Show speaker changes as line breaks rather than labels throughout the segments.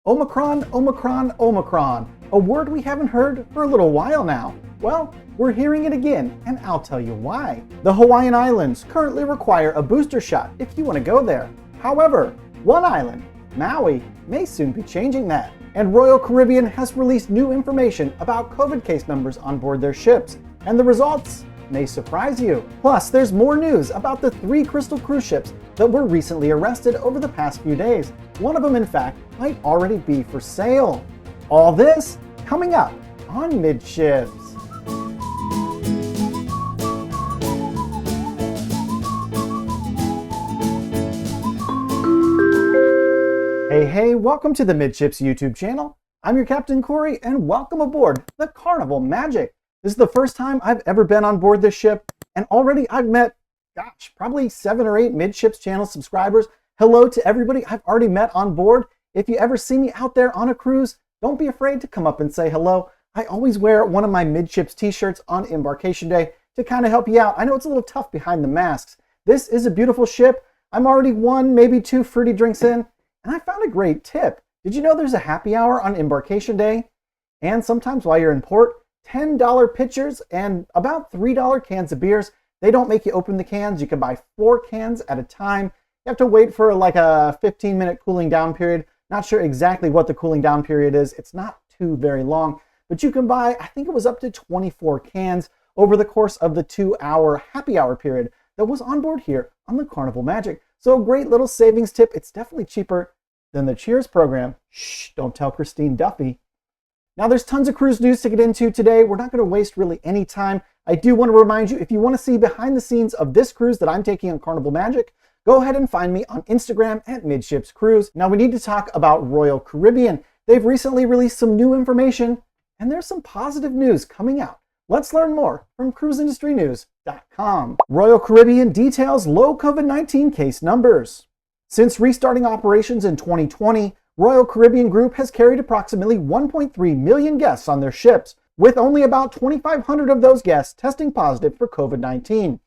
Omicron, Omicron, Omicron, a word we haven't heard for a little while now. Well, we're hearing it again, and I'll tell you why. The Hawaiian Islands currently require a booster shot if you want to go there. However, one island, Maui, may soon be changing that. And Royal Caribbean has released new information about COVID case numbers on board their ships, and the results may surprise you. Plus, there's more news about the 3 Crystal cruise ships that were recently arrested over the past few days. One of them, in fact, might already be for sale. All this coming up on Midships. Hey, welcome to the Midships YouTube channel. I'm your Captain Corey, and welcome aboard the Carnival Magic. This is the first time I've ever been on board this ship, and already I've met, probably 7 or 8 Midships channel subscribers. Hello to everybody I've already met on board. If you ever see me out there on a cruise, don't be afraid to come up and say hello. I always wear one of my Midships t-shirts on embarkation day to kind of help you out. I know it's a little tough behind the masks. This is a beautiful ship. I'm already 1, maybe 2 fruity drinks in, and I found a great tip. Did you know there's a happy hour on embarkation day? And sometimes while you're in port, $10 pitchers and about $3 cans of beers. They don't make you open the cans. You can buy 4 cans at a time. You have to wait for like a 15-minute cooling down period. Not sure exactly what the cooling down period is. It's not too very long, but you can buy, I think it was up to 24 cans over the course of the 2-hour happy hour period that was on board here on the Carnival Magic. So a great little savings tip. It's definitely cheaper than the Cheers program. Shh, don't tell Christine Duffy. Now there's tons of cruise news to get into today. We're not going to waste really any time. I do want to remind you, if you want to see behind the scenes of this cruise that I'm taking on Carnival Magic, go ahead and find me on Instagram at Midships Cruise. Now we need to talk about Royal Caribbean. They've recently released some new information, and there's some positive news coming out. Let's learn more from cruiseindustrynews.com. Royal Caribbean details low COVID-19 case numbers. Since restarting operations in 2020, Royal Caribbean Group has carried approximately 1.3 million guests on their ships, with only about 2,500 of those guests testing positive for COVID-19,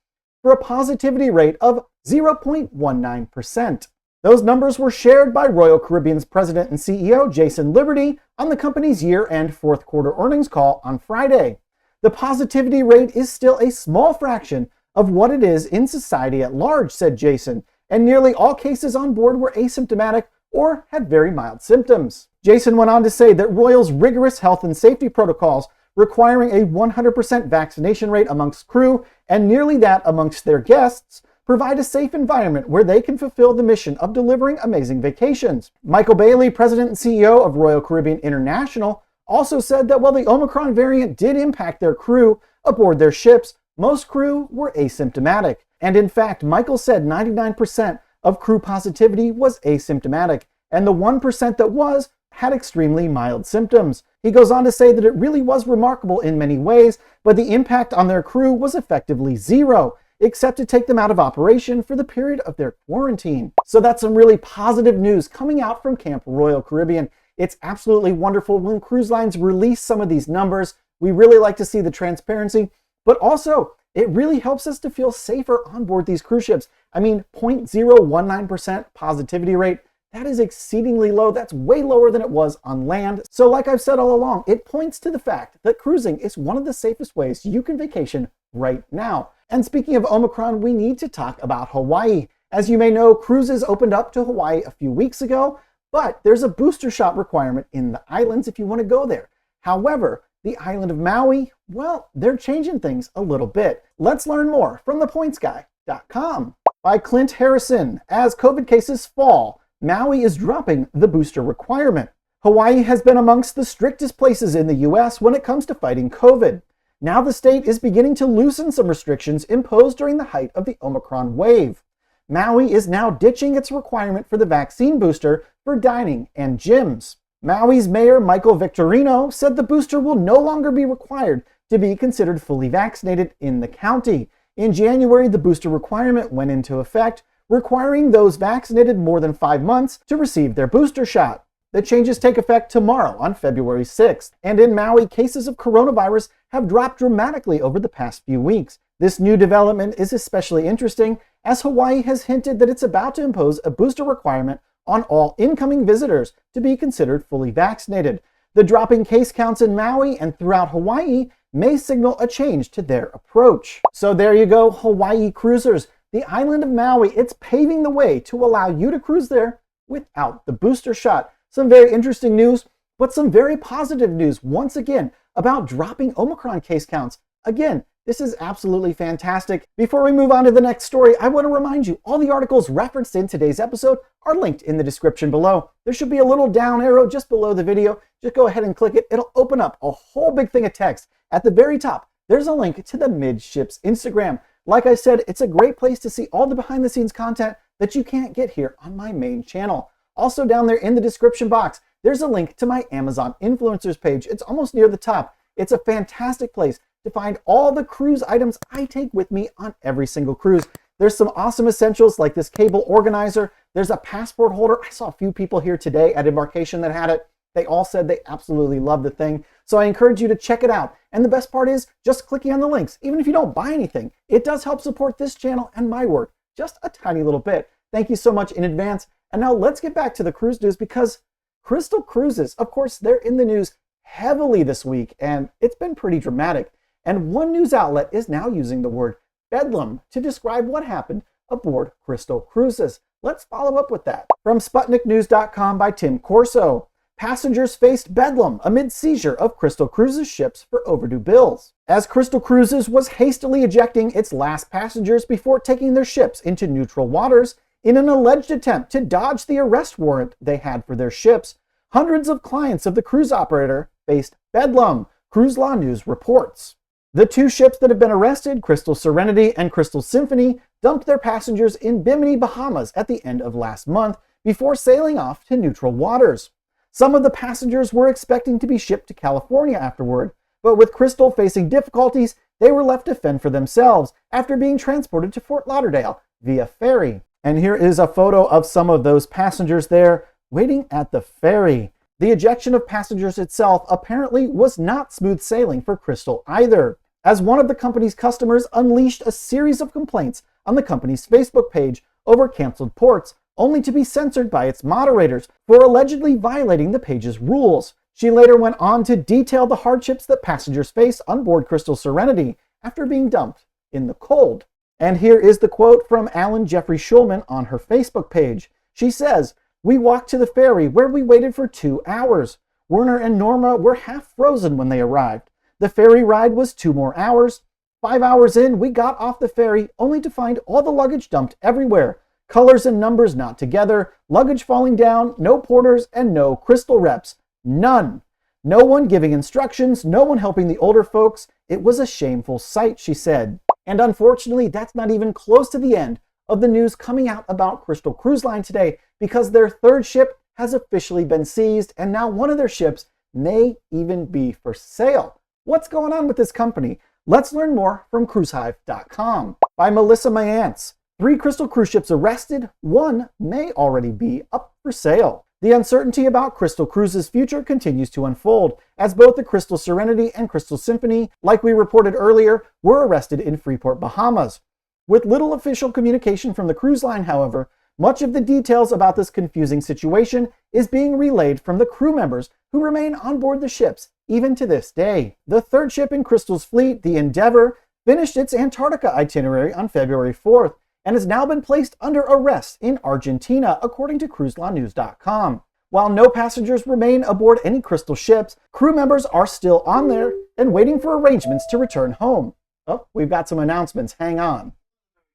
for a positivity rate of 0.19%. Those numbers were shared by Royal Caribbean's President and CEO, Jason Liberty, on the company's year-end fourth quarter earnings call on Friday. The positivity rate is still a small fraction of what it is in society at large, said Jason, and nearly all cases on board were asymptomatic or had very mild symptoms. Jason went on to say that Royal's rigorous health and safety protocols, requiring a 100% vaccination rate amongst crew and nearly that amongst their guests, provide a safe environment where they can fulfill the mission of delivering amazing vacations. Michael Bailey, President and CEO of Royal Caribbean International, also said that while the Omicron variant did impact their crew aboard their ships, most crew were asymptomatic. And in fact, Michael said 99% of crew positivity was asymptomatic, and the 1% that was had extremely mild symptoms. He goes on to say that it really was remarkable in many ways, but the impact on their crew was effectively zero, except to take them out of operation for the period of their quarantine. So that's some really positive news coming out from Camp Royal Caribbean. It's absolutely wonderful when cruise lines release some of these numbers. We really like to see the transparency, but also it really helps us to feel safer on board these cruise ships. I mean, 0.019% positivity rate, that is exceedingly low. That's way lower than it was on land. So like I've said all along, it points to the fact that cruising is one of the safest ways you can vacation right now. And speaking of Omicron, we need to talk about Hawaii. As you may know, cruises opened up to Hawaii a few weeks ago, but there's a booster shot requirement in the islands if you want to go there. However, the island of Maui, well, they're changing things a little bit. Let's learn more from thepointsguy.com. By Clint Harrison, as COVID cases fall, Maui is dropping the booster requirement. Hawaii has been amongst the strictest places in the US when it comes to fighting COVID. Now the state is beginning to loosen some restrictions imposed during the height of the Omicron wave. Maui is now ditching its requirement for the vaccine booster for dining and gyms. Maui's Mayor Michael Victorino said the booster will no longer be required to be considered fully vaccinated in the county. In January, the booster requirement went into effect, requiring those vaccinated more than 5 months to receive their booster shot. The changes take effect tomorrow on February 6th, and in Maui, cases of coronavirus have dropped dramatically over the past few weeks. This new development is especially interesting as Hawaii has hinted that it's about to impose a booster requirement on all incoming visitors to be considered fully vaccinated. The dropping case counts in Maui and throughout Hawaii may signal a change to their approach. So there you go, Hawaii cruisers. The island of Maui, it's paving the way to allow you to cruise there without the booster shot. Some very interesting news, but some very positive news once again about dropping Omicron case counts. Again, this is absolutely fantastic. Before we move on to the next story, I want to remind you all the articles referenced in today's episode are linked in the description below. There should be a little down arrow just below the video. Just go ahead and click it. It'll open up a whole big thing of text. At the very top, there's a link to the Midships Instagram. Like I said, it's a great place to see all the behind the scenes content that you can't get here on my main channel. Also down there in the description box, there's a link to my Amazon influencers page. It's almost near the top. It's a fantastic place to find all the cruise items I take with me on every single cruise. There's some awesome essentials like this cable organizer. There's a passport holder. I saw a few people here today at embarkation that had it. They all said they absolutely love the thing. So I encourage you to check it out. And the best part is just clicking on the links. Even if you don't buy anything, it does help support this channel and my work just a tiny little bit. Thank you so much in advance. And now let's get back to the cruise news, because Crystal Cruises, of course, they're in the news heavily this week, and it's been pretty dramatic. And one news outlet is now using the word Bedlam to describe what happened aboard Crystal Cruises. Let's follow up with that. From SputnikNews.com by Tim Korso. Passengers faced bedlam amid seizure of Crystal Cruises ships for overdue bills. As Crystal Cruises was hastily ejecting its last passengers before taking their ships into neutral waters in an alleged attempt to dodge the arrest warrant they had for their ships, hundreds of clients of the cruise operator faced bedlam, Cruise Law News reports. The two ships that have been arrested, Crystal Serenity and Crystal Symphony, dumped their passengers in Bimini, Bahamas at the end of last month before sailing off to neutral waters. Some of the passengers were expecting to be shipped to California afterward, but with Crystal facing difficulties, they were left to fend for themselves after being transported to Fort Lauderdale via ferry. And here is a photo of some of those passengers there waiting at the ferry. The ejection of passengers itself apparently was not smooth sailing for Crystal either, as one of the company's customers unleashed a series of complaints on the company's Facebook page over canceled ports, only to be censored by its moderators for allegedly violating the page's rules. She later went on to detail the hardships that passengers face on board Crystal Serenity after being dumped in the cold. And here is the quote from Alan Jeffrey Schulman on her Facebook page. She says, "We walked to the ferry where we waited for 2 hours. Werner and Norma were half frozen when they arrived. The ferry ride was 2 more hours. 5 hours in, we got off the ferry only to find all the luggage dumped everywhere. Colors and numbers not together, luggage falling down, no porters, and no Crystal reps. None. No one giving instructions, no one helping the older folks. It was a shameful sight," she said. And unfortunately, that's not even close to the end of the news coming out about Crystal Cruise Line today, because their third ship has officially been seized, and now one of their ships may even be for sale. What's going on with this company? Let's learn more from cruisehive.com. By Melissa Mayntz. 3 Crystal cruise ships arrested, 1 may already be up for sale. The uncertainty about Crystal Cruises' future continues to unfold, as both the Crystal Serenity and Crystal Symphony, like we reported earlier, were arrested in Freeport, Bahamas. With little official communication from the cruise line, however, much of the details about this confusing situation is being relayed from the crew members who remain on board the ships, even to this day. The third ship in Crystal's fleet, the Endeavor, finished its Antarctica itinerary on February 4th, and has now been placed under arrest in Argentina, according to cruiselawnews.com. While no passengers remain aboard any Crystal ships, crew members are still on there and waiting for arrangements to return home. Oh, we've got some announcements. Hang on.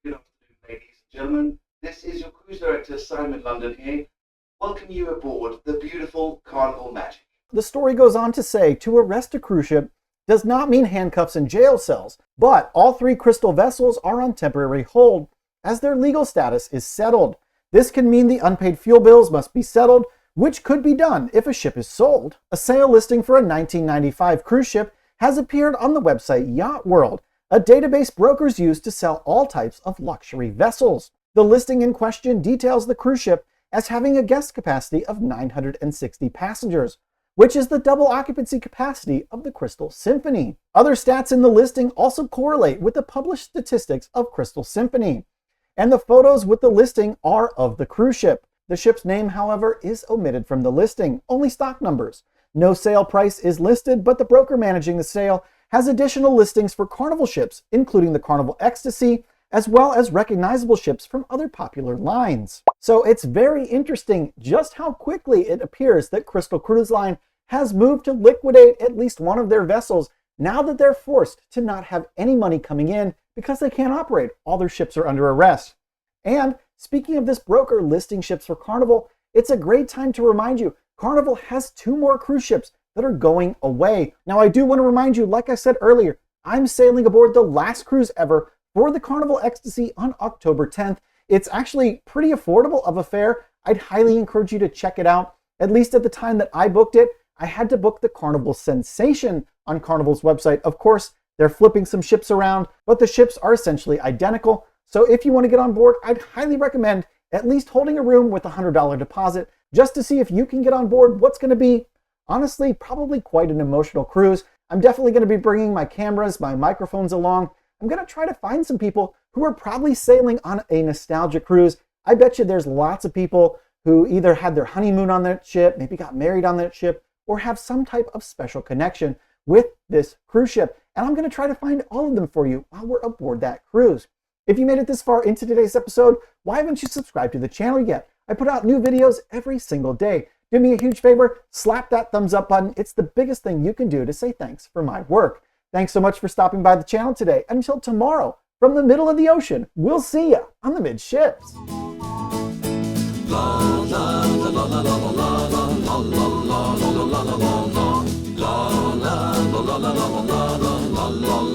Good afternoon, ladies and gentlemen. This is your cruise director, Simon London here. Welcome you aboard the beautiful Carnival Magic.
The story goes on to say to arrest a cruise ship does not mean handcuffs and jail cells, but all 3 Crystal vessels are on temporary hold as their legal status is settled. This can mean the unpaid fuel bills must be settled, which could be done if a ship is sold. A sale listing for a 1995 cruise ship has appeared on the website Yacht World, a database brokers use to sell all types of luxury vessels. The listing in question details the cruise ship as having a guest capacity of 960 passengers, which is the double occupancy capacity of the Crystal Symphony. Other stats in the listing also correlate with the published statistics of Crystal Symphony, and the photos with the listing are of the cruise ship. The ship's name, however, is omitted from the listing, only stock numbers. No sale price is listed, but the broker managing the sale has additional listings for Carnival ships, including the Carnival Ecstasy, as well as recognizable ships from other popular lines. So it's very interesting just how quickly it appears that Crystal Cruise Line has moved to liquidate at least one of their vessels now that they're forced to not have any money coming in because they can't operate. All their ships are under arrest. And speaking of this broker listing ships for Carnival, it's a great time to remind you, Carnival has 2 more cruise ships that are going away. Now, I do want to remind you, like I said earlier, I'm sailing aboard the last cruise ever for the Carnival Ecstasy on October 10th. It's actually pretty affordable of a fare. I'd highly encourage you to check it out. At least at the time that I booked it, I had to book the Carnival Sensation on Carnival's website. Of course, they're flipping some ships around, but the ships are essentially identical. So if you want to get on board, I'd highly recommend at least holding a room with a $100 deposit just to see if you can get on board what's going to be, honestly, probably quite an emotional cruise. I'm definitely going to be bringing my cameras, my microphones along. I'm going to try to find some people who are probably sailing on a nostalgia cruise. I bet you there's lots of people who either had their honeymoon on that ship, maybe got married on that ship, or have some type of special connection with this cruise ship. And I'm going to try to find all of them for you while we're aboard that cruise. If you made it this far into today's episode, why haven't you subscribed to the channel yet? I put out new videos every single day. Do me a huge favor, slap that thumbs up button. It's the biggest thing you can do to say thanks for my work. Thanks so much for stopping by the channel today. Until tomorrow, from the middle of the ocean, we'll see you on the Midships.
La la la la la la la la la la la la la la la la la la la la